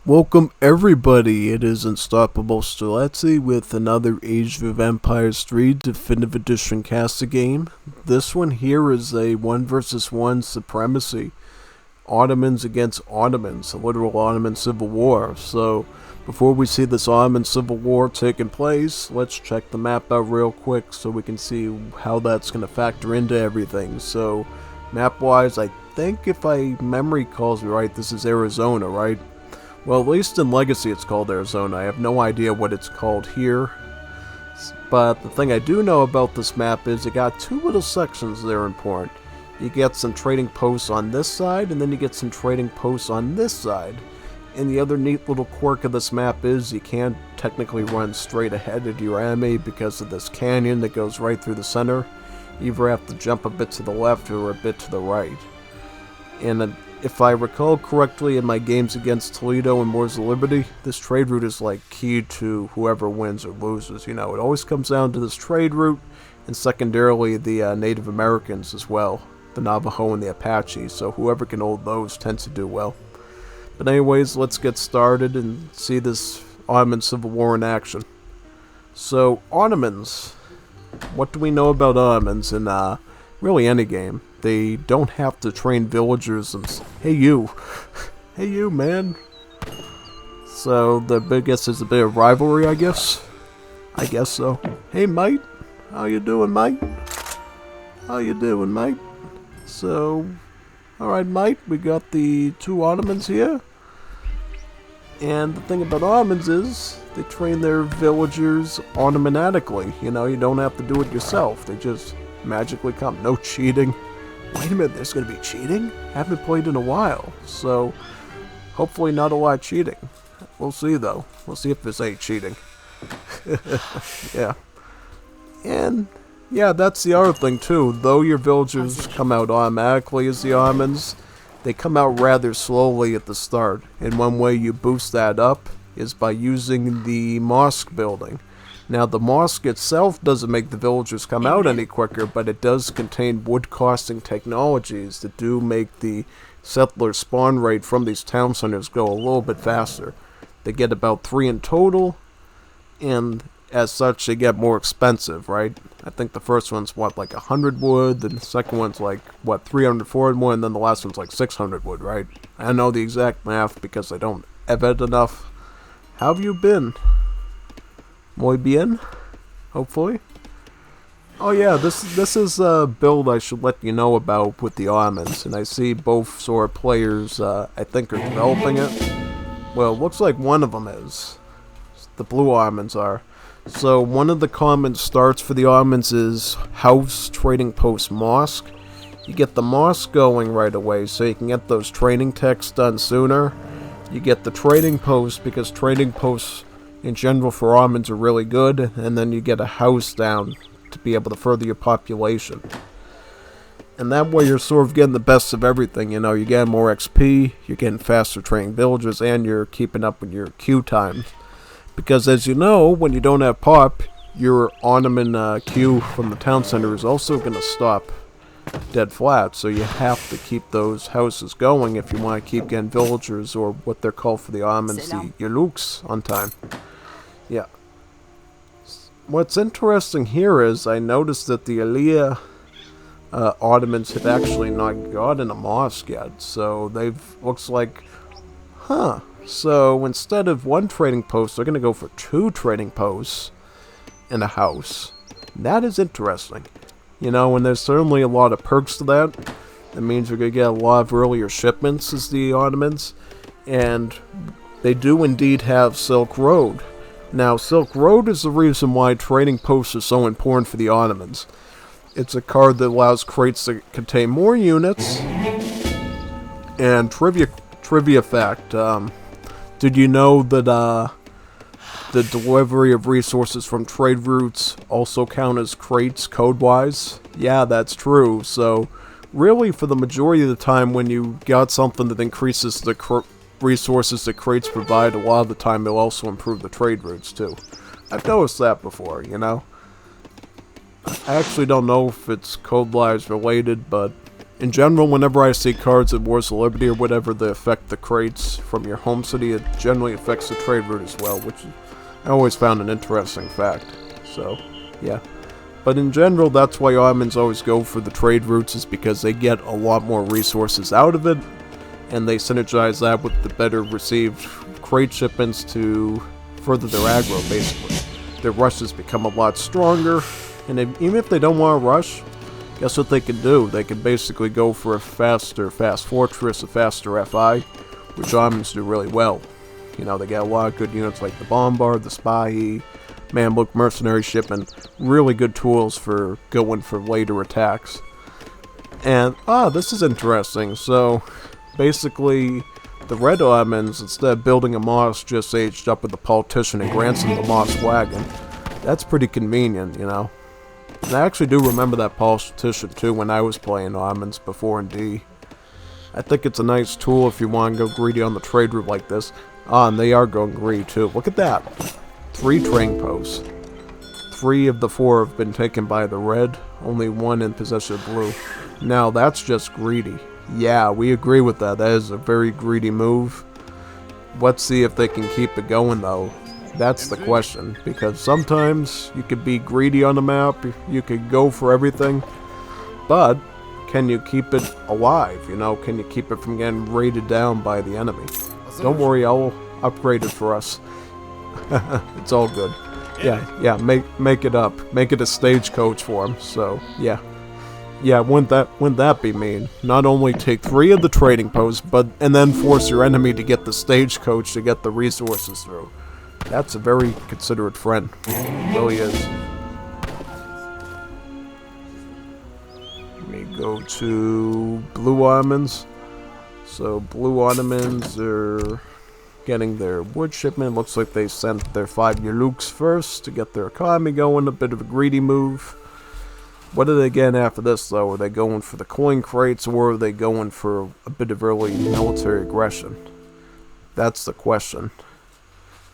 Welcome everybody, it is Unstoppable Stilezzi with another Age of Empires 3 Definitive Edition caster game. This one here is a 1 versus 1 supremacy. Ottomans against Ottomans, a literal Ottoman civil war. So, before we see this Ottoman civil war taking place, let's check the map out real quick so we can see how that's going to factor into everything. So, map-wise, I think if my memory calls me right, this is Arizona, right? Well, at least in Legacy it's called Arizona. I have no idea what it's called here. But the thing I do know about this map is it got two little sections that are important. You get some trading posts on this side, and then you get some trading posts on this side. And the other neat little quirk of this map is you can't technically run straight ahead of your enemy because of this canyon that goes right through the center. You either have to jump a bit to the left or a bit to the right. And if I recall correctly in my games against Toledo and Wars of Liberty, this trade route is like key to whoever wins or loses. You know, it always comes down to this trade route, and secondarily the Native Americans as well, the Navajo and the Apache, so whoever can hold those tends to do well. But anyways, let's get started and see this Ottoman Civil War in action. So, Ottomans. What do we know about Ottomans in really any game? They don't have to train villagers and hey you, hey you man. So the biggest is a bit of rivalry, I guess. I guess so. Hey mate, how you doing mate? How you doing mate? So, alright mate, we got the two Ottomans here. And the thing about Ottomans is they train their villagers automatically. You know, you don't have to do it yourself. They just magically come. No cheating. Wait a minute, there's going to be cheating? Haven't played in a while, so hopefully not a lot of cheating. We'll see though. We'll see if there's any cheating. Yeah. And yeah, that's the other thing too. Though your villagers come out automatically as the Ottomans, they come out rather slowly at the start. And one way you boost that up is by using the mosque building. Now, the mosque itself doesn't make the villagers come out any quicker, but it does contain wood-costing technologies that do make the settler spawn rate from these town centers go a little bit faster. They get about 3 in total, and as such, they get more expensive, right? I think the first one's, what, like 100 wood, then the second one's like, what, 300, 400 wood, and then the last one's like 600 wood, right? I know the exact math because I don't edit enough. How have you been? Muy bien, hopefully. Oh yeah, this is a build I should let you know about with the Ottomans, and I see both sort of players I think are developing it. Well, it looks like one of them is. The blue Ottomans are. So one of the common starts for the Ottomans is House Trading Post Mosque. You get the mosque going right away so you can get those training techs done sooner. You get the trading post because trading posts in general for Ottomans are really good, and then you get a house down to be able to further your population. And that way you're sort of getting the best of everything, you know, you're getting more XP, you're getting faster training villagers, and you're keeping up with your queue times. Because as you know, when you don't have pop, your Ottoman queue from the town center is also going to stop dead flat, so you have to keep those houses going if you want to keep getting villagers, or what they're called for the Ottomans, the Yaluks, on time. Yeah. What's interesting here is I noticed that the Aliyah Ottomans have actually not gotten a mosque yet. So they've, looks like, huh. So instead of 1 trading post, they're going to go for 2 trading posts in a house. That is interesting. You know, and there's certainly a lot of perks to that. That means we're going to get a lot of earlier shipments as the Ottomans. And they do indeed have Silk Road. Now, Silk Road is the reason why trading posts are so important for the Ottomans. It's a card that allows crates to contain more units. And trivia fact, did you know that the delivery of resources from trade routes also count as crates code-wise? Yeah, that's true. So, really, for the majority of the time when you got something that increases the resources that crates provide, a lot of the time they'll also improve the trade routes too. I've noticed that before, you know. I actually don't know if it's code-wise related, but In general, whenever I see cards at Wars of Liberty or whatever that affect the crates from your home city, it generally affects the trade route as well, which I always found an interesting fact. So, yeah. But in general, that's why Ottomans always go for the trade routes, is because they get a lot more resources out of it, and they synergize that with the better received crate shipments to further their aggro, basically. Their rushes become a lot stronger, and even if they don't want to rush, guess what they can do? They can basically go for a faster fast fortress, a faster FI, which Ottomans do really well. You know, they get a lot of good units like the Bombard, the Spy, Mamluk mercenary shipment, really good tools for going for later attacks. And, this is interesting. So, basically, the Red Ottomans, instead of building a mosque, just aged up with a politician and grants them the mosque wagon. That's pretty convenient, you know. And I actually do remember that politician too when I was playing Ottomans before in D. I think it's a nice tool if you want to go greedy on the trade route like this. And they are going greedy too. Look at that. 3 trading posts. 3 of the 4 have been taken by the red, only 1 in possession of blue. Now that's just greedy. Yeah, we agree with that. That is a very greedy move. Let's see if they can keep it going though. That's the question, because sometimes you could be greedy on the map, you could go for everything, but can you keep it alive, you know? Can you keep it from getting raided down by the enemy? Don't worry, I'll upgrade it for us. It's all good. Yeah, make it up. Make it a stagecoach for him, so, yeah. Yeah, wouldn't that be mean? Not only take 3 of the trading posts, and then force your enemy to get the stagecoach to get the resources through. That's a very considerate friend. It really is. Let me go to Blue Ottomans. So Blue Ottomans are getting their wood shipment. Looks like they sent their 5 Yaluks first to get their economy going. A bit of a greedy move. What are they getting after this though? Are they going for the coin crates, or are they going for a bit of early military aggression? That's the question.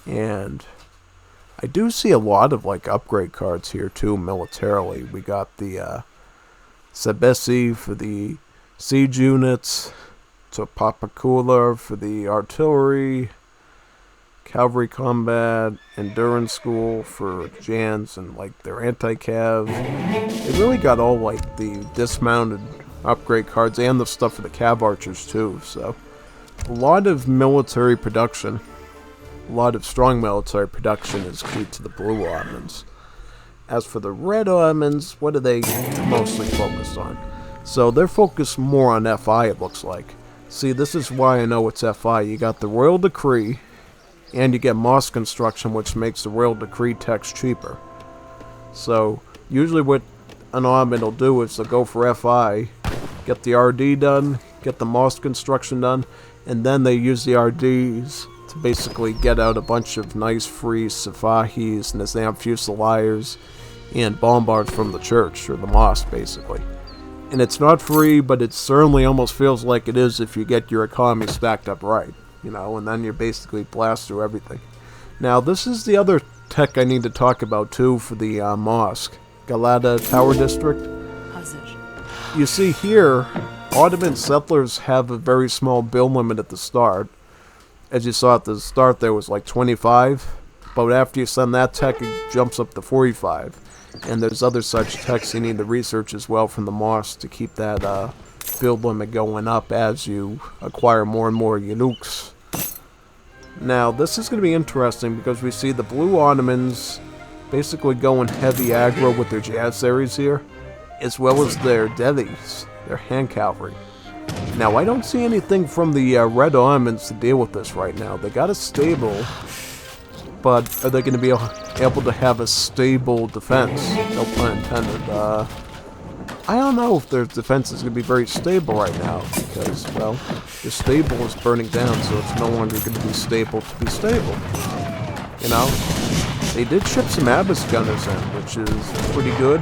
And I do see a lot of like upgrade cards here too militarily. We got the Sebesi for the siege units, Topapakula for the artillery, cavalry combat, endurance school for Jans and like their anti-cav. They really got all like the dismounted upgrade cards and the stuff for the cav archers too. So a lot of military production. A lot of strong military production is key to the Blue Ottomans. As for the Red Ottomans, what are they mostly focused on? So they're focused more on FI, it looks like. See, this is why I know it's FI. You got the Royal Decree, and you get mosque construction, which makes the Royal Decree text cheaper. So usually what an Ottoman will do is they'll go for FI, get the RD done, get the mosque construction done, and then they use the RDs to basically get out a bunch of nice free Safahis, Nizam Fusiliers, and bombards from the church, or the mosque, basically. And it's not free, but it certainly almost feels like it is if you get your economy stacked up right, you know, and then you basically blast through everything. Now, this is the other tech I need to talk about, too, for the mosque. Galata Tower District. You see here, Ottoman settlers have a very small build limit at the start. As you saw at the start, there was like 25, but after you send that tech, it jumps up to 45. And there's other such techs you need to research as well from the mosque to keep that build limit going up as you acquire more and more Yaluks. Now, this is going to be interesting because we see the Blue Ottomans basically going heavy aggro with their Janissaries here, as well as their Devis, their hand cavalry. Now, I don't see anything from the Red Ottomans to deal with this right now. They got a stable, but are they going to be able to have a stable defense? No pun intended. I don't know if their defense is going to be very stable right now, because, well, the stable is burning down, so it's no longer going to be stable to be stable. You know? They did ship some Abyss Gunners in, which is pretty good.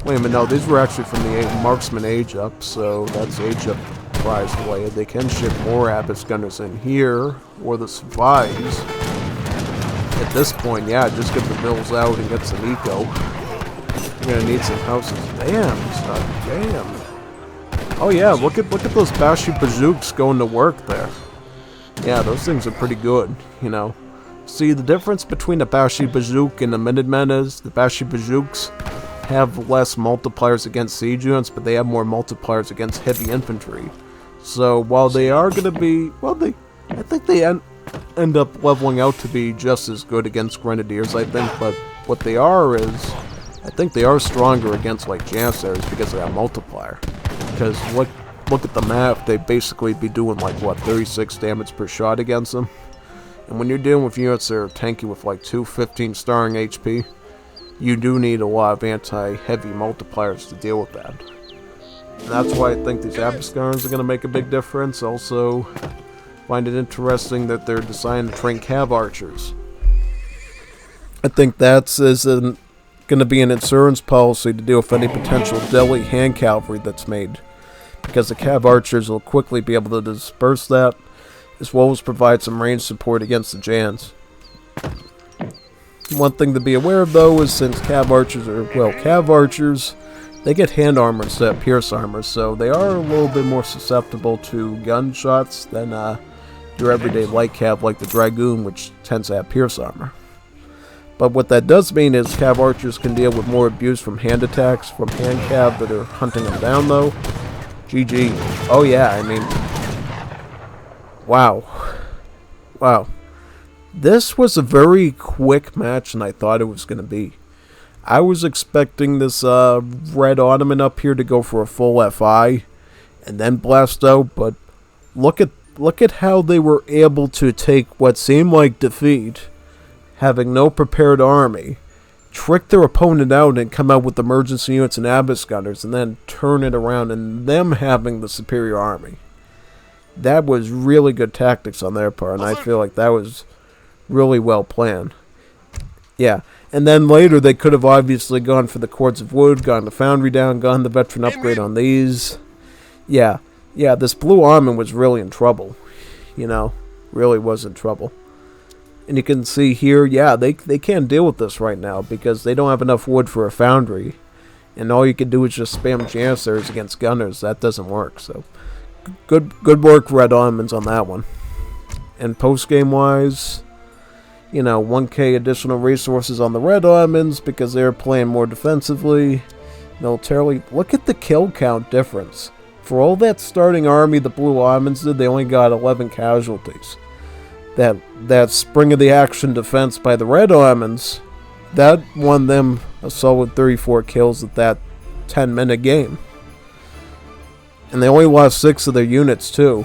Wait a minute, no, these were actually from the Marksman Age Up, so that's Age Up prize related. They can ship more Abyss Gunners in here, or the Survives. At this point, yeah, just get the bills out and get some eco. You're gonna need some houses. Damn, son, damn. Oh yeah, look at those Bashi Bazooks going to work there. Yeah, those things are pretty good, you know. See, the difference between the Bashi Bazook and the Minutemen is the Bashi Bazooks have less multipliers against siege units, but they have more multipliers against heavy infantry. So while they are going to be, well, I think they end up leveling out to be just as good against Grenadiers, I think, but what they are is, I think they are stronger against, like, Janissaries because of that multiplier. Because look at the map, they'd basically be doing, like, what, 36 damage per shot against them? And when you're dealing with units that are tanky with, like, 215 starring HP, you do need a lot of anti-heavy multipliers to deal with that. And that's why I think these Abiscars are going to make a big difference. Also, find it interesting that they're deciding to train Cav Archers. I think that's going to be an insurance policy to deal with any potential Delhi hand cavalry that's made. Because the Cav Archers will quickly be able to disperse that, as well as provide some range support against the Jans. One thing to be aware of, though, is since Cav Archers, they get hand armor instead of pierce armor, so they are a little bit more susceptible to gunshots than your everyday light Cav like the Dragoon, which tends to have pierce armor. But what that does mean is Cav Archers can deal with more abuse from hand attacks, from hand Cav that are hunting them down, though. GG. Oh yeah, I mean, wow. Wow. This was a very quick match than I thought it was going to be. I was expecting this Red Ottoman up here to go for a full FI and then blast out, but look at how they were able to take what seemed like defeat, having no prepared army, trick their opponent out and come out with emergency units and Abyss Gunners, and then turn it around and them having the superior army. That was really good tactics on their part, and I feel like that was really well planned. Yeah, and then later they could have obviously gone for the Cords of Wood, gone the Foundry down, gone the Veteran upgrade on these. Yeah, this Blue Army was really in trouble. You know, really was in trouble. And you can see here, yeah, they can't deal with this right now because they don't have enough wood for a Foundry. And all you can do is just spam Janissaries against Gunners. That doesn't work, so good work, Red Ottomans, on that one. And post-game wise, you know, 1k additional resources on the Red Ottomans because they're playing more defensively, militarily. Look at the kill count difference. For all that starting army the Blue Ottomans did, they only got 11 casualties. That spring of the action defense by the Red Ottomans, that won them a solid 34 kills at that 10-minute game. And they only lost 6 of their units too,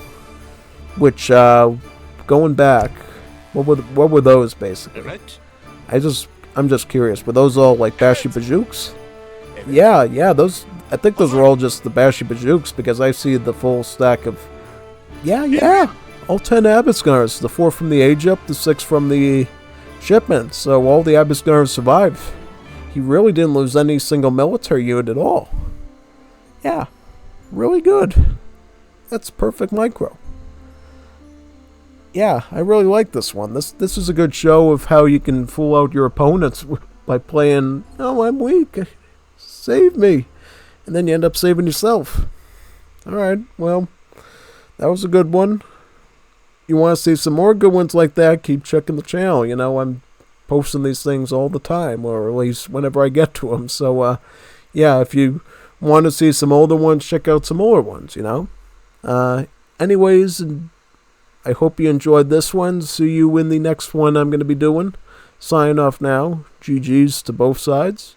which going back, what were those basically? Evet. I'm just curious. Were those all like Bashi Bazooks? Yeah, those. I think those were all just the Bashi Bazooks because I see the full stack of. Yeah. All 10 Abyss Gunners. The 4 from the Egypt, the 6 from the shipment. So all the Abyss Gunners survived. He really didn't lose any single military unit at all. Yeah, really good. That's perfect micro. Yeah, I really like this one. This is a good show of how you can fool out your opponents by playing, oh, I'm weak, save me. And then you end up saving yourself. Alright, well, that was a good one. You want to see some more good ones like that, keep checking the channel. You know, I'm posting these things all the time, or at least whenever I get to them. So, yeah, if you want to see some older ones, check out some older ones, you know. Anyways, I hope you enjoyed this one. See you in the next one I'm going to be doing. Sign off now. GG's to both sides.